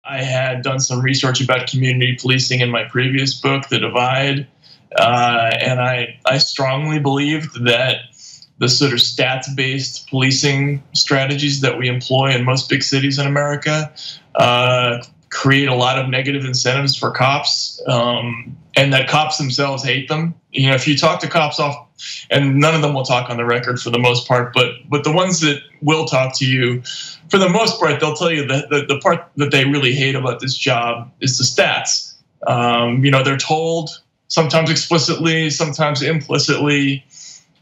I had done some research about community policing in my previous book, The Divide, and I strongly believed that the sort of stats-based policing strategies that we employ in most big cities in America create a lot of negative incentives for cops, and that cops themselves hate them. You know, if you talk to cops off, and none of them will talk on the record for the most part, but the ones that will talk to you, for the most part, they'll tell you that the part that they really hate about this job is the stats. You know, they're told, sometimes explicitly, sometimes implicitly,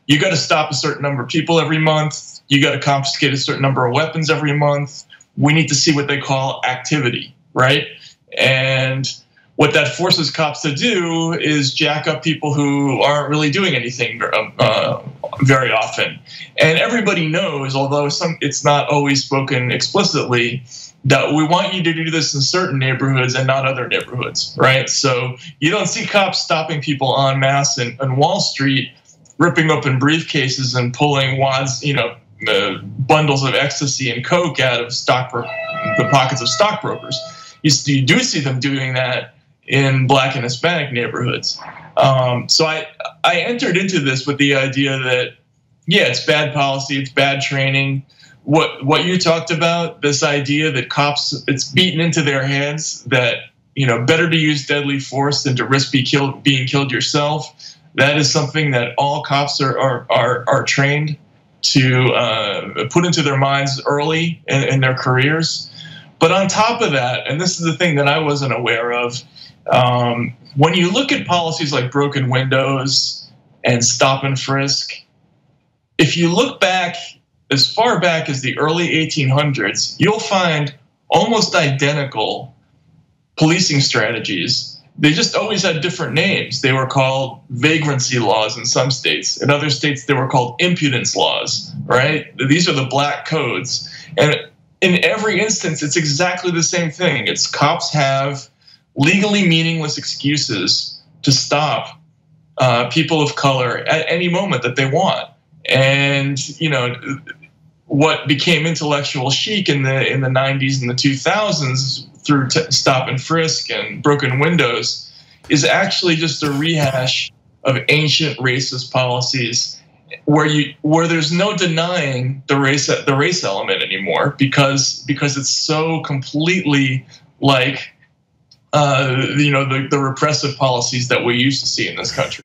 you got to stop a certain number of people every month. You got to confiscate a certain number of weapons every month. We need to see what they call activity, right? And what that forces cops to do is jack up people who aren't really doing anything very often. And everybody knows, although it's not always spoken explicitly, that we want you to do this in certain neighborhoods and not other neighborhoods, right? So you don't see cops stopping people en masse in Wall Street, ripping open briefcases and pulling wads, bundles of ecstasy and coke out of the pockets of stockbrokers. You do see them doing that in Black and Hispanic neighborhoods. So I entered into this with the idea that, yeah, it's bad policy, it's bad training. What you talked about, this idea that cops, it's beaten into their heads that, better to use deadly force than to risk being killed yourself. That is something that all cops are trained to put into their minds early in their careers. But on top of that, and this is the thing that I wasn't aware of, when you look at policies like broken windows and stop and frisk, if you look back as far back as the early 1800s, you'll find almost identical policing strategies. They just always had different names. They were called vagrancy laws in some states. In other states, they were called impudence laws, right? These are the black codes. And in every instance, it's exactly the same thing. It's cops have legally meaningless excuses to stop people of color at any moment that they want. And, what became intellectual chic in the 90s and the 2000s through stop and frisk and broken windows is actually just a rehash of ancient racist policies where there's no denying the race element anymore because it's so completely like the repressive policies that we used to see in this country.